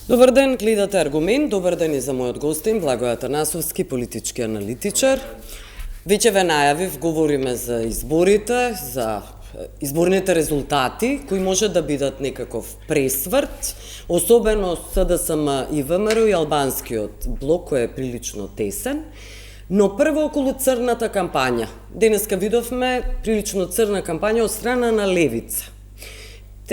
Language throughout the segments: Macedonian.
Добар ден, гледате Аргумент. Добар ден и за мојот гостин, Благоје Атанасовски, политички аналитичар. Веќе ве најавив, говориме за изборите, за изборните резултати, кои може да бидат некаков пресврт, особено СДСМ и ВМРО и албанскиот блок, кој е прилично тесен. Но прво околу црната кампања. Денеска видовме прилично црна кампања од страна на левица.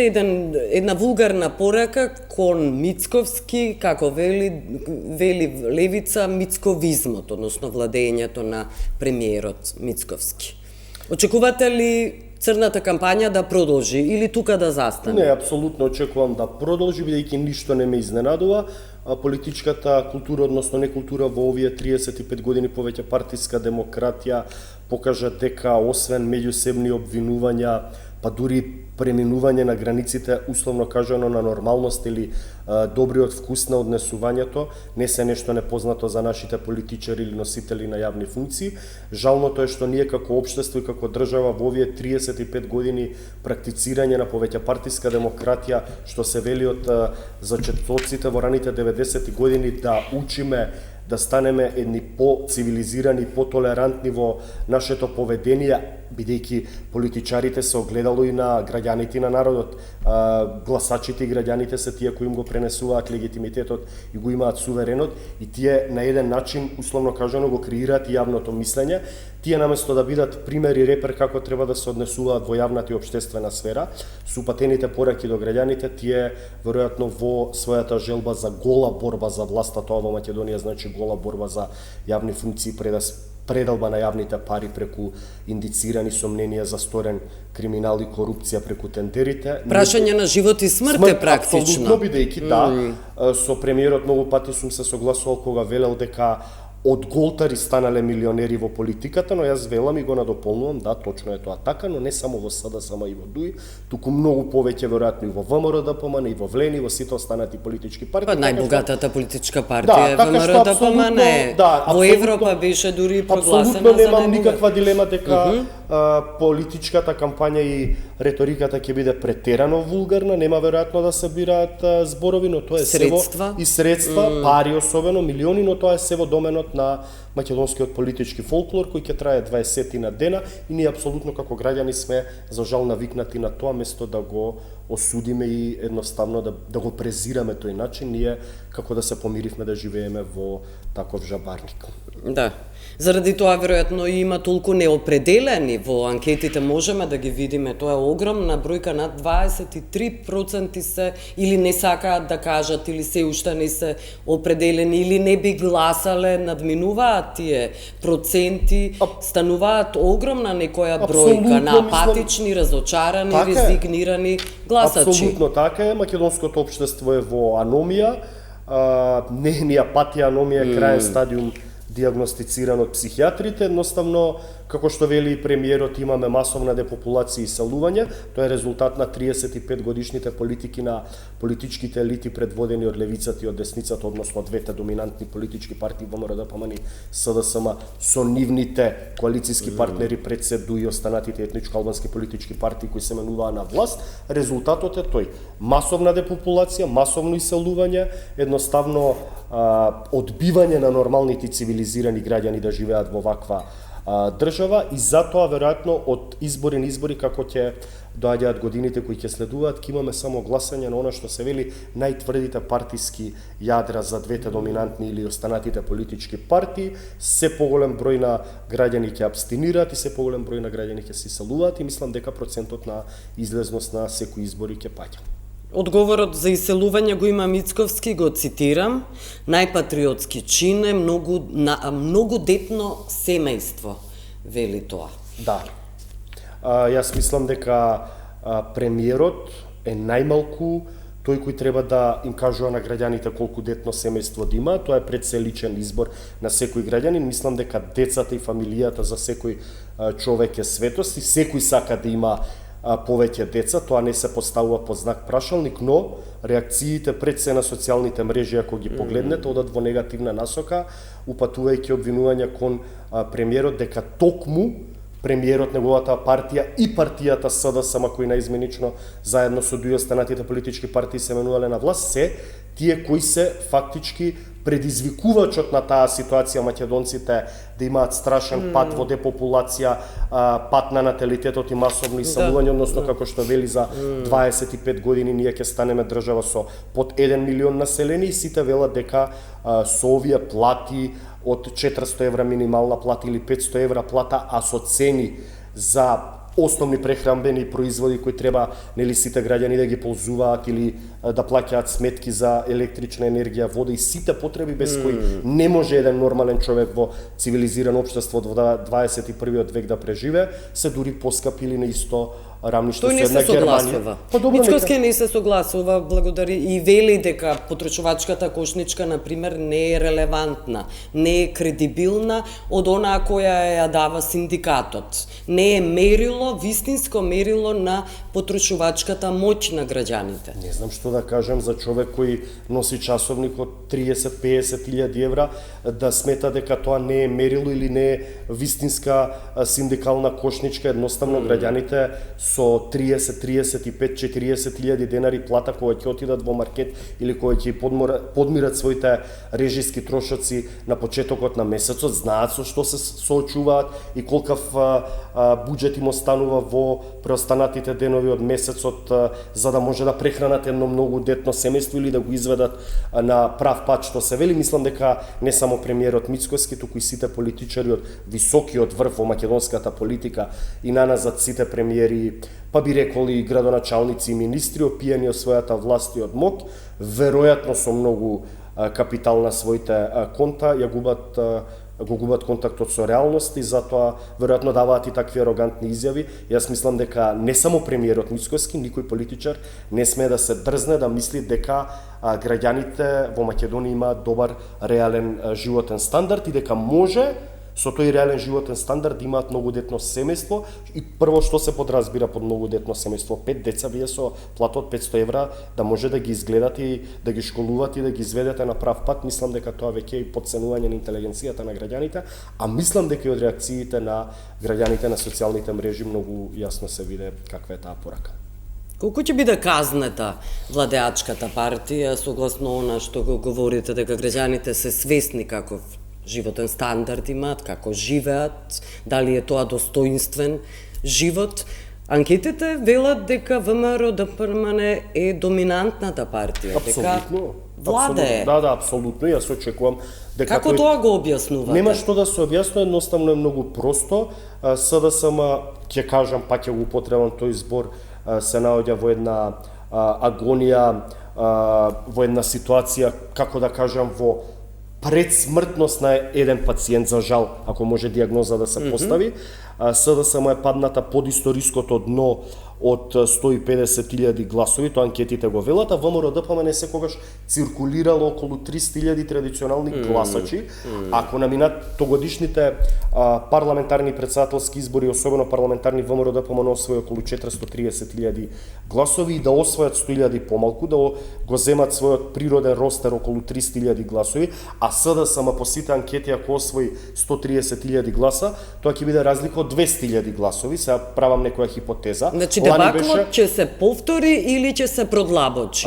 Една вулгарна порака кон Мицковски, како вели левица, мицковизмот, односно владењето на премиерот Мицковски. Очекувате ли црната кампања да продолжи или тука да застане? Не, апсолутно очекувам да продолжи, бидејќи ништо не ме изненадува. Политичката култура, односно некултура во овие 35 години повеќе партиска демократија покажа дека освен меѓусебни обвинувања, па дури преминување на границите, условно кажано на нормалност или добриот вкус на однесувањето, не се нешто непознато за нашите политичари или носители на јавни функции. Жалното е што ние како општество и како држава во овие 35 години практицирање на повеќе партиска демократија, што се вели од зачетоците во раните 90-ти години, да учиме да станеме едни по-цивилизирани, по-толерантни во нашето поведение, бидејќи политичарите се огледало и на граѓаните и на народот. Гласачите и граѓаните се тие кои им го пренесуваат легитимитетот и го имаат суверенот, и тие на еден начин, условно кажано, го креираат и јавното мислење. Тие наместо да бидат пример и репер како треба да се однесуваат во јавната и општествена сфера, со упатените пораки до граѓаните, тие веројатно во својата желба за гола борба за власта, тоа во Македонија значи гола борба за јавни функции, предалба на јавните пари преку индицирани сомненија за сторен криминал и корупција преку тендерите. Прашање на живот и смрт е практично. Апсолутно, бидејќи со премиерот многу пати сум се согласувал кога велел дека од голтари станале милионери во политиката, но јас велам и го надополнувам, да, точно е тоа така, но не само во СДСМ и во ДУИ, туку многу повеќе веројатно и во ВМРО ДПМН и во ВЛЕН и во сите останати политички партии. Па најбогатата политичка партија е ВМРО ДПМН. Во Европа беше дури прогласена за најбогата. Апсолутно немам никаква дилема дека политичката кампања и реториката ќе биде претерано вулгарна, нема веројатно да се бираат зборови, но тоа е средства и средства, пари особено, милиони, но тоа е се во доменот на македонскиот политички фолклор кој ќе трае 20 на дена, и ние апсолутно како граѓани сме за жал навикнати на тоа, место да го осудиме и едноставно да го презираме тој начин, ние како да се помиривме да живееме во таков жабарник. Да. Заради тоа веројатно има толку неопределени во анкетите, можеме да ги видиме, тоа е огромна бројка, над 23% се или не сакаат да кажат, или се уште не се определени, или не би гласале, надминуваат тие проценти, стануваат огромна некоја бројка на апатични, разочарани, резигнирани гласачи. Апсолутно така е, македонското општество е во аномија, не апатија, аномија е краен стадиум диагностициран од психијатрите. Едноставно, како што вели и премиерот, имаме масовна депопулација и иселување. Тоа е резултат на 35 годишните политики на политичките елити предводени од левицата и од десницата, односно двете доминантни политички партии ВМРО ДПМН и СДСМ со нивните коалициски партнери пред се ДУИ и останатите етничко-албански политички партии кои се менуваа на власт. Резултатот е тој: масовна депопулација, масовно иселување, едноставно одбивање на нормалните цивилизирани граѓани да живеат во ваква држава, и затоа веројатно од избори на избори, како ќе доаѓаат годините кои ќе следуваат, ќе имаме само гласање на она што се вели најтврдите партиски јадра за двете доминантни или останатите политички партии. Се поголем број на граѓани ќе абстинираат и се поголем број на граѓани ќе се иселуваат, и мислам дека процентот на излезност на секои избори ќе паѓа. Одговорот за иселување го има Мицковски, го цитирам: најпатриотски чин е многу детно семејство, вели тоа. Да. Јас мислам дека премиерот е најмалку тој кој треба да им кажува на граѓаните колку детно семејство да има. Тоа е пред се личен избор на секој граѓанин. Мислам дека децата и фамилијата за секој човек е светост и секој сака да има повеќе деца, тоа не се поставува под знак прашалник, но реакциите пред се на социјалните мрежи, ако ги погледнете, одат во негативна насока, упатувајќи обвинувања кон премиерот дека токму премиерот, неговата партија и партијата СДСМ, кои наизменично заедно со ДУИ останатите политички партии се менувале на власт, се тие кои се фактички предизвикувачот на таа ситуација македонците да имаат страшен пат во депопулација, пат на наталитетот и масовно исселување, односно како што вели за 25 години ние ќе станеме држава со под 1 милион населени и сите велат дека со овие плати од 400 евра минимална плата или 500 евра плата, а со цени за основни прехранбени производи кои треба нели сите граѓани да ги ползуваат или да плаќаат сметки за електрична енергија, вода и сите потреби без кои не може еден нормален човек во цивилизирано општество во 21 век да преживе, се дури поскапи или на исто рамниште со една Германија. Мицкоски не се согласува, благодари и вели дека потрошувачката кошничка на пример не е релевантна, не е кредибилна од онаа која ја дава синдикатот. Не е мерило, вистинско мерило на потрошувачката моќ на граѓаните. Не знам што да кажам за човек кој носи часовник од 30-50 илјади евра, да смета дека тоа не е мерило или не е вистинска синдикална кошничка, едноставно граѓаните со 30, 35, 40 илјади денари плата кога ќе отидат во маркет или кога ќе подмират своите режиски трошоци на почетокот на месецот, знаат со што се соочуваат и колкав буџет им останува во преостанатите денови од месецот за да може да прехранат едно многу детно семејство или да го изведат на прав пат, што се вели. Мислам дека не само премиерот Мицкоски, туку и сите политичари од високиот врв во македонската политика и наназад сите премиери, па би рекол и градоначалници и министри, опијани од својата власт и од моќ, веројатно со многу капитал на своите конта, го губат контактот со реалност и затоа веројатно даваат и такви арогантни изјави. Јас мислам дека не само премиерот Мицкоски, никој политичар не смее да се дрзне да мисли дека граѓаните во Македонија имаат добар реален животен стандард и дека може со тој реален животен стандард да имаат многу детно семејство. И прво што се подразбира под многу детно семејство? 5 деца вие со плата од 500 евра да може да ги изгледате и да ги школувате и да ги изведете на прав пат. Мислам дека тоа веќе е потценување на интелигенцијата на граѓаните, а мислам дека и од реакциите на граѓаните на социјалните мрежи многу јасно се виде каква е таа порака. Колку ќе биде казнета владеачката партија согласно она што го говорите дека граѓаните се свесни каков животен стандард имаат, како живеат, дали е тоа достоинствен живот? Анкетите велат дека ВМРО-ДПМН е доминантната партија, Апсолутно. дека владее. Да, апсолутно. Јас очекувам дека Како тоа го објаснувате? Нема што да се објаснува, едноставно е многу просто. СДСМ, ќе кажам, па ќе го употребам тој збор, се наоѓа во една агонија, во една ситуација, како да кажам, во предсмртност на еден пациент, за жал, ако може диагноза да се постави. СДСМ е падната под историското дно од 150.000 гласови, тоа анкетите го велат, а ВМРО-ДПМН секогаш циркулирало околу 300.000 традиционални гласачи. Ако на минатогодишните парламентарни претседателски избори, особено парламентарни, ВМРО-ДПМН освои околу 430.000 гласови и да освојат 100.000 помалку, да го земат својот природен ростер околу 300.000 гласови, а СДСМ по сите анкети ако освои 130.000 гласа, тоа ќе биде разлика од 200.000 гласови. Сега правам некоја хипотеза. Значи дебаклот ќе се повтори или ќе се продлабочи?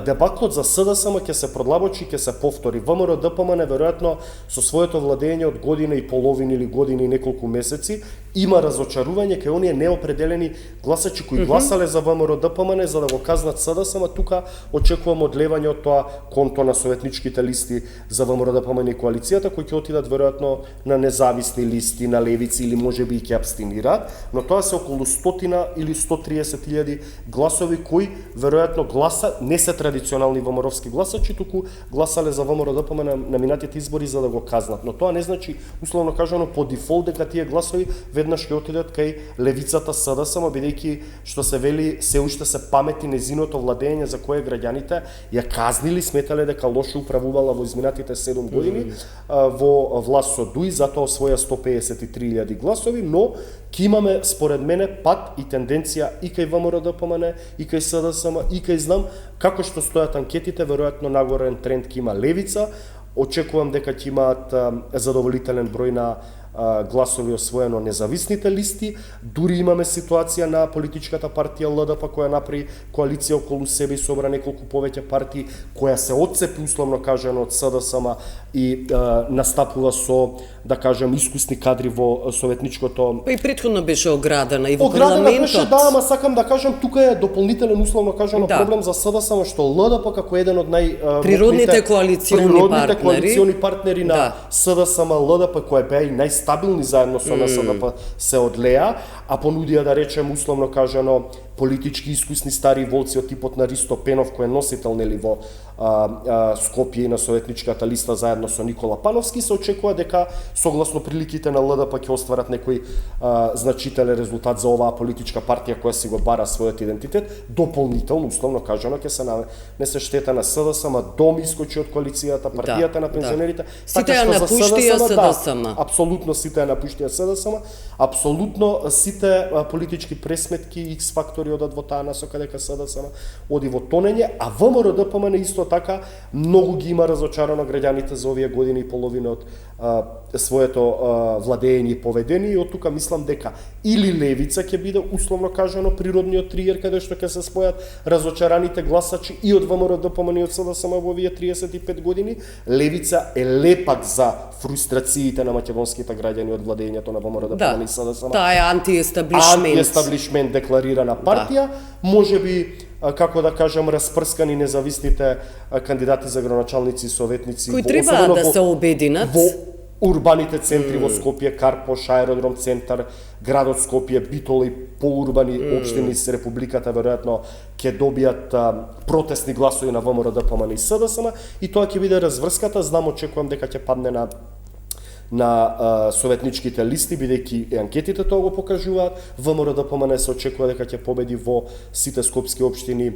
Дебаклот за СДСМ ќе се продлабочи и ќе се повтори. ВМРО-ДПМН веројатно со своето владење од година и половина или година и неколку месеци има разочарување кај оние неопределени гласачи кои гласале за ВМРО-ДПМН за да го казнат СДСМ. Тука очекувам одлевање од тоа конто на советничките листи за ВМРО-ДПМН и коалицијата, кои ќе отидат веројатно на независни листи, на левици или можеби и ќе абстинираат, но тоа се околу 100 или 130.000 гласови кои веројатно не се традиционални ВМРО-вски гласачи, туку гласале за ВМРО-ДПМН на минатите избори за да го казнат. Но тоа не значи, условно кажано, по дефолт дека тие гласови веднаш ќе отидат кај левицата СДСМ, бидејќи што се вели се уште се памети незиното владење за кое граѓаните ја казнили, сметале дека лошо управувала во изминатите 7 години во власт со ДУИ, затоа освоја 153.000 гласови, но ќе имаме според мене пат и тенденција и кај ВМРО-ДПМН, и кај СДСМ, и кај знам како што стојат анкетите, веројатно нагорен тренд ќе има левица. Очекувам дека ќе имаат задоволителен број на гласови освоено независните листи, дури имаме ситуација на политичката партија ЛДП која направи коалиција околу себе и собра неколку повеќе партии, која се отцепи условно кажано од СДСМ и настапува со, да кажем, искусни кадри во советничкото. Па и претходно беше оградена и во Оградена парламентот. беше, да, ама сакам да кажам, тука е дополнителен условно кажано Да. проблем за СДСМ, што ЛДП како еден од Природните коалициони партнери на Да. СДСМ, ЛДП, кои беа и најстабилни заедно со НСДП, се одлеа, а понудија, да речем, условно кажано, политички искусни стари волци од типот на Ристо Пенов, кој е носител нели во Скопје и на советничката листа заедно со Никола Пановски, се очекува дека согласно приликите на ЛДП ќе остварат некој значителен резултат за оваа политичка партија која си го бара својот идентитет. Дополнително, условно кажано, ќе се нанесе штета на СДСМ, ДОМ искочи од коалицијата, партијата на пензионерите. Сите ја напуштија СДСМ. Да, апсолутно сите ја напуштија СДСМ, апсолутно сите политички пресметки и X фактори одат во таа насока дека СДСМ оди во тонење, а ВМРО-ДПМН исто така многу ги има разочарано граѓаните за овие години и половина од своето владење и поведение, и од тука мислам дека или левица ќе биде условно кажано природниот триер каде што ќе се спојат разочараните гласачи и од ВМРО-ДПМН и од СДСМ во овие 35 години. Левица е лепак за фрустрациите на македонските граѓани од владењето на ВМРО-ДПМН и СДСМ. Таа е антиестаблишмент. Антиестаблишмент декларирана партија, можеби како да кажам, распрскани независните кандидати за градоначалници и советници, кои треба да се обединат во урбаните центри во Скопје, Карпош, аеродром центар, градот Скопје, Битола и поурбани општини с републиката веројатно ќе добијат протестни гласови на ВМРО-ДПМН и СДСМ, и тоа ќе биде разврската. Знам, очекувам дека ќе падне на советничките листи, бидејќи анкетите тоа го покажуваат. ВМРО-ДПМН се очекува дека ќе победи во сите скопски општини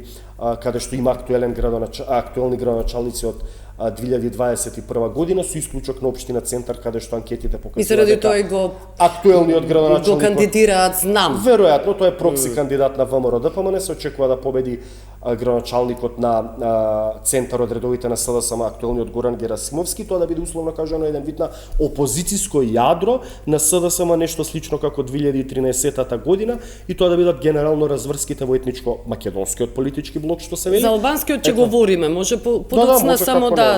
каде што има актуелни градоначалници од 2021 година, со исклучок на општина Центар, каде што анкетите покажуваат. И заради тоа го актуелниот градоначалник го кандидираат, знам. Веројатно тој е прокси кандидат на ВМРО-ДПМН, се очекува да победи градоначалникот на Центар од редовите на СДСМ, актуелниот Горан Герасимовски, тоа да биде условно кажано еден вид на опозицијско јадро на СДСМ, нешто слично како 2013 година, и тоа да бидат генерално разврските во етничко-македонскиот политички блок, што се вели. За албанскиот ќе говориме, може подоцна може само како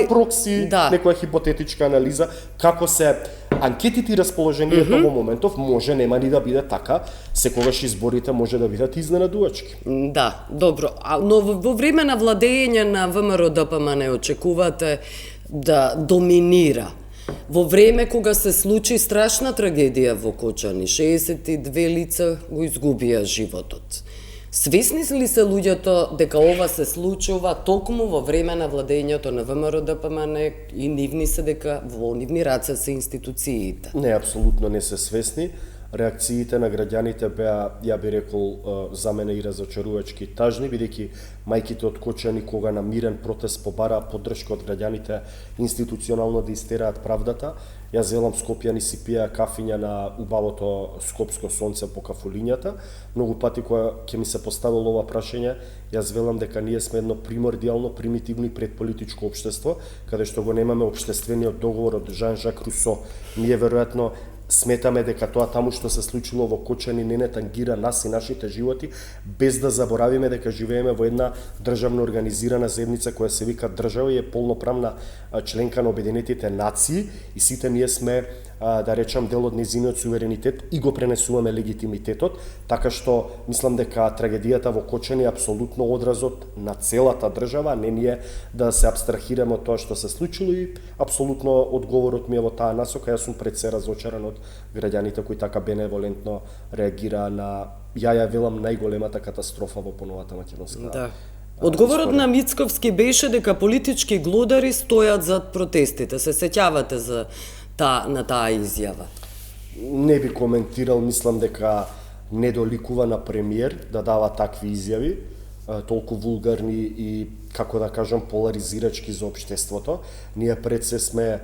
прокси, некоја хипотетичка анализа, како се анкетите и расположението во моментов може нема ни да биде така, секогаш изборите може да бидат изненадувачки. Да, добро. Но во време на владење на ВМРО-ДПМН очекувате да доминира? Во време кога се случи страшна трагедија во Кочани, 62 лица го изгубија животот. Свесни ли се луѓето дека ова се случува токму во време на владењето на ВМРО-ДПМН и нивни се дека во нивни раце се институциите? Не, апсолутно не се свесни. Реакциите на граѓаните беа, ја би рекол, за мене и разочарувачки и тажни, бидејќи мајките од Кочани кога на мирен протест побараа поддршка од граѓаните институционално да истераат правдата. Јас велам Скопјани си пиеа кафиња на убавото скопско сонце по кафулињата. Многу пати кога ќе ми се поставило ова прашање, јас велам дека ние сме едно примордијално, примитивно и предполитичко општество, каде што го немаме општествениот договор од Жан-Жак Русо. Ние веројатно сметаме дека тоа таму што се случило во Кочани не тангира нас и нашите животи, без да заборавиме дека живееме во една државно организирана заедница која се вика држава и е полноправна членка на Обединетите нации, и сите ние сме, да речам, дел од нејзиниот суверенитет и го пренесуваме легитимитетот, така што мислам дека трагедијата во Кочани е апсолутно одразот на целата држава, а не ние да се абстрахираме од тоа што се случило, и апсолутно одговорот ми е во таа насока. Јас сум пред се разочаран од граѓаните кои така беневолентно реагираа на, ја велам, најголемата катастрофа во поновата македонска. Да. Одговорот на Мицковски беше дека политички глодари стојат зад протестите. Се сеќавате на таа изјава? Не би коментирал, мислам дека не доликува на премиер да дава такви изјави, толку вулгарни и, како да кажам, поларизирачки за општеството. Ние пред се сме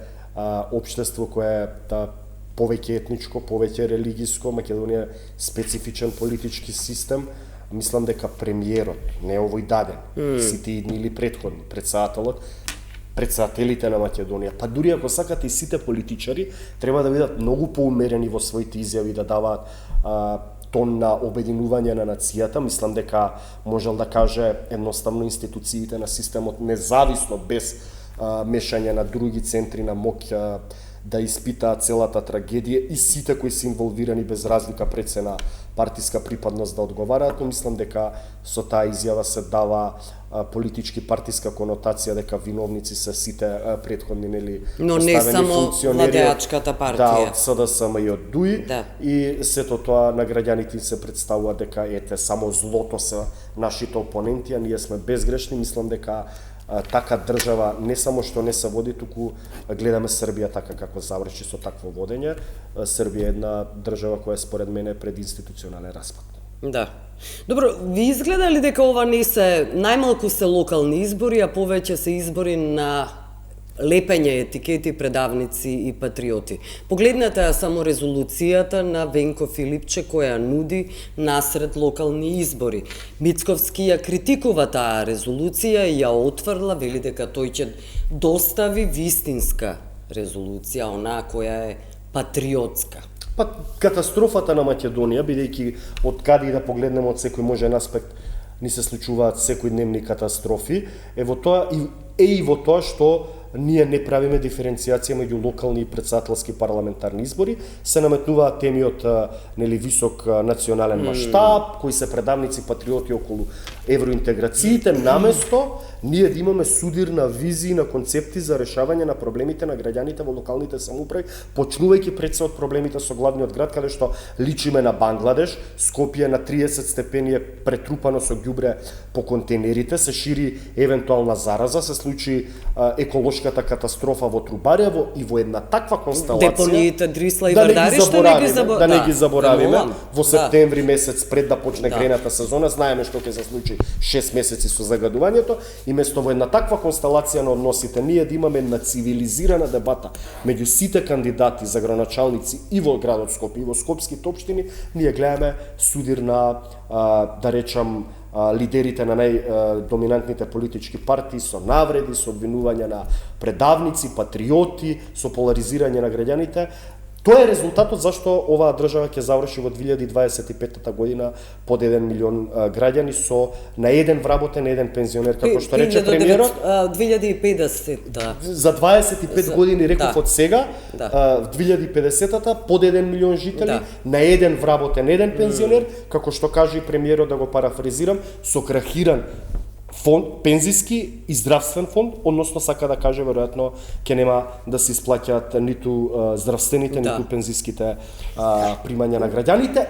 општество кое е повеќе етничко, повеќе религиско, Македонија е специфичен политички систем. Мислам дека премиерот, не овој даден, сите идни или претходни, председателот, председателите на Македонија, па дури ако сакате и сите политичари, треба да бидат многу поумерени во своите изјави, да даваат тон на обединување на нацијата. Мислам дека можел да каже едноставно институциите на системот независно, без мешање на други центри на моќ, да испитаат целата трагедија и сите кои се инволвирани без разлика пред се на партиска припадност да одговараат, но мислам дека со таа изјава се дава политички партиска конотација дека виновници се сите претходни но не само владеачката партија. Да, од СДСМ и од ДУИ, да. И сето тоа на граѓаните се представува дека ете само злото се нашите опоненти, а ние сме безгрешни. Мислам дека така држава не само што не се води, туку гледаме Србија така како заврши со такво водење. Србија е една држава која според мене е пред институционален распад. Да. Добро, ви изгледа ли дека ова не се најмалку се локални избори, а повеќе се избори на лепење етикети, предавници и патриоти? Погледнете ја само резолуцијата на Венко Филипче која нуди насред локални избори. Мицковски ја критикува таа резолуција и ја отврла, вели дека тој ќе достави вистинска резолуција, онаа која е патриотска. Па катастрофата на Македонија, бидејќи од каде и да погледнеме од секој можен аспект ни се случуваат секојдневни катастрофи, е во тоа и во тоа што ние не правиме диференцијација меѓу локални и председателски парламентарни избори, се наметнуваат теми од висок национален маштаб, кои се предавници патриоти околу евроинтеграциите, наместо ние да имаме судир на визии, на концепти за решавање на проблемите на граѓаните во локалните самоуправи, почнувајќи пред се од проблемите со главниот град, каде што личиме на Бангладеш. Скопје на 30 степени е претрупано со ѓубре по контейнерите, се шири евентуална зараза, се случи еколошката катастрофа во Трубарево и во една таква констелација. Депониите Дрисла и Вардари, што не ги заборавиме. Да не ги заборавиме. Во септември месец пред да почне грената сезона, знаеме што ќе се случи 6 месеци со загадувањето, и место во една таква констелација на односите ние да имаме една цивилизирана дебата меѓу сите кандидати за градоначалници и во градот Скопје и во скопските општини, ние гледаме судир на да речам лидерите на најдоминантните политички партии со навреди, со обвинување на предавници, патриоти, со поларизирање на граѓаните. Тоа е резултатот зашто оваа држава ќе заврши во 2025 година под 1 милион граѓани со на еден вработен, еден пензионер, како што рече премиерот. 2050, да. За 25 години, реков од сега, 2050-та, под 1 милион жители, на еден вработен, еден пензионер, како што каже и премиерот, да го парафразирам, со крахиран фонд, пензиски и здравствен фонд, односно сака да каже веројатно ќе нема да се исплаќаат ниту здравствените, ниту пензиските примања на граѓаните.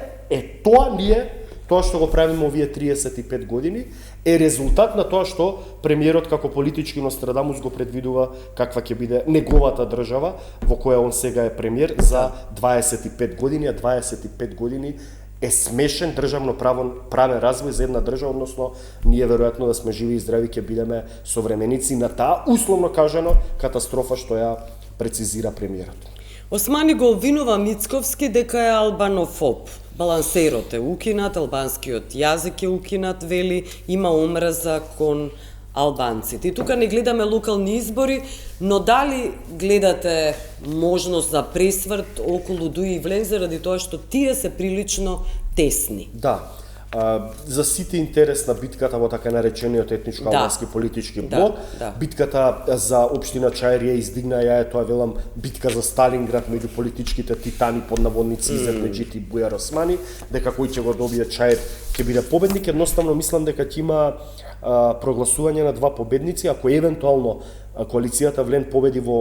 Тоа што го правиме овие 35 години е резултат на тоа што премиерот како политички Нострадамус го предвидува каква ќе биде неговата држава во која он сега е премиер за 25 години, а 25 години е смешен државно правен развој за една држава, односно ние веројатно да сме живи и здрави ќе бидеме современици на таа условно кажано катастрофа што ја прецизира премиерот. Османи го обвинува Мицковски дека е албанофоб. Балансерот е укинат, албанскиот јазик е укинат, вели, има омраза кон албанците. И тука не гледаме локални избори, но дали гледате можност за пресврт околу Дуи и Влен заради тоа што тие се прилично тесни? Да. За сите интересна битката во така наречениот етничко-албански политички блок. Битката за општина Чаир ја издигна, ја е тоа велам битка за Сталинград меѓу политичките титани под наводници Изет Меджити и Бујар Османи, дека кој ќе го добие Чаир ќе биде победник. Едноставно мислам дека ќе има прогласување на два победници, ако евентуално коалицијата Влен победи во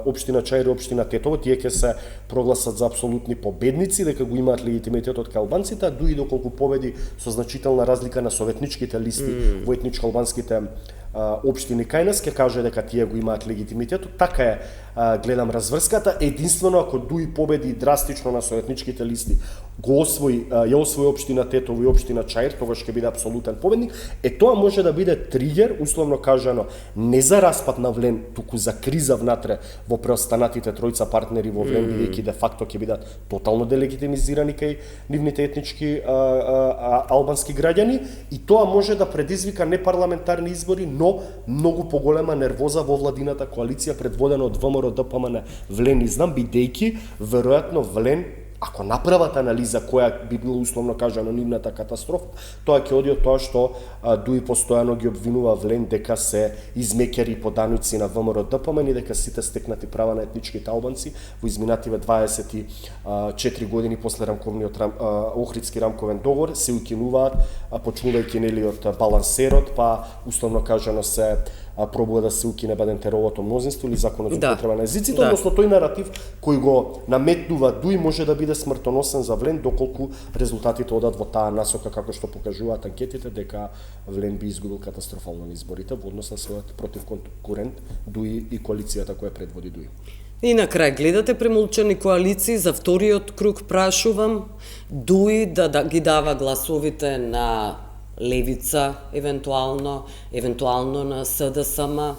општина Чаир и општина Тетово, тие ќе се прогласат за апсолутни победници, дека го имаат легитимитетот кај албанците, а дуи доколку победи со значителна разлика на советничките листи во етничко-албанските општини кај нас, ќе каже дека тие го имаат легитимитетот. Така е, гледам разврската. Единствено ако Дуи победи драстично на советничките листи, ја освои општина Тетово и општина Чаир, тогаш ќе биде апсолутен победник. Тоа може да биде тригер, условно кажано, не за распад на Влен, туку за криза внатре во преостанатите тројца партнери во Влен, бидејќи де факто ќе бидат тотално делегитимизирани кај нивните етнички албански граѓани, и тоа може да предизвика не парламентарни избори, но но многу поголема нервоза во владината коалиција предводена од ВМРО ДПМН Влен и знам, бидејќи веројатно Влен, ако направат анализа која би било условно кажано нивната катастрофа, тоа ќе оди од тоа што Дуи постојано ги обвинува Влен дека се измеќари поданици на ВМРО ДПМН и дека сите стекнати права на етничките албанци во изминативе 24 години после рамковниот Охридски рамковен договор се укинуваат, почнувајќи нели од балансерот, па условно кажано се пробува да се укине Бадентеровото мнозинство или законот за употреба на езиците, односно тој наратив кој го наметнува Дуи може да биде смртоносен за Влен доколку резултатите одат во таа насока како што покажуваат анкетите дека Влен би изгубил катастрофално на изборите во однос на својот противконкурент Дуи и коалицијата која предводи Дуи. И на крај гледате премолчани коалиции, за вториот круг прашувам Дуи да ги дава гласовите на Левица, евентуално на СДСМ.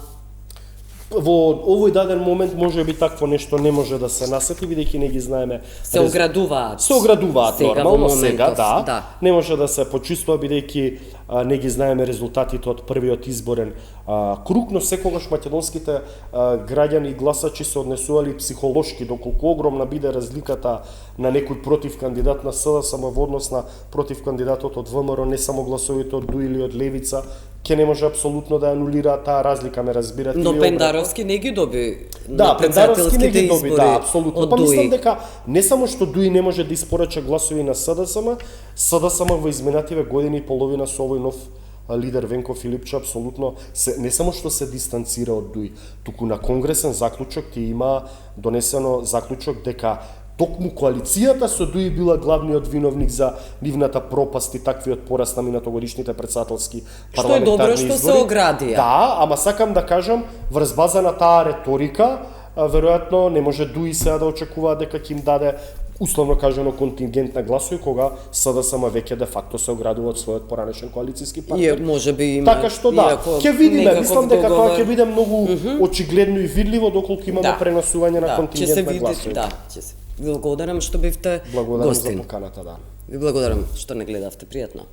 Во овој даден момент може би такво нешто не може да се насети, бидејќи не ги знаеме. Се оградуваат. Се оградуваат нормално сега, да. Не може да се почувствува бидејќи не ги знаеме резултатите од првиот изборен круг, но секогаш македонските граѓани и гласачи се однесували психолошки доколку огромна биде разликата на некој против кандидат на СДСМ во однос на против кандидатот од ВМРО, не само гласовите од Дуи или од Левица, ќе не може апсолутно да анулира таа разлика, ме разбирате. Но Пендаровски не ги доби на председателските избори. Да, апсолутно. Од Па Дуи. мислам дека не само што Дуи не може да испорача гласови на СДСМ, СДСМ во изминативе години и половина со овој нов лидер Венко Филипче апсолутно не само што се дистанцира од Дуи, туку на конгресен заклучок ти има донесено заклучок дека токму коалицијата со Дуи била главниот виновник за нивната пропаст и таквиот пораст на минатогодишните председателски парламентарни избори. Што е добро што се оградија. Да, ама сакам да кажам, врз база на таа реторика, веројатно не може Дуи сега да очекува дека ќе им даде условно кажано контингент на гласови кога СДСМ веќе де факто се оградува од својот поранешен коалициски партнер. И може би има. Така што да, ќе видиме, мислам дека тоа ќе биде многу очигледно и видливо доколку имаме преносување на контингент на гласови. Да, ќе се. Благодарам што бивте Благодарам гостин. за поканата, да. Ви благодарам што не гледавте, пријатно.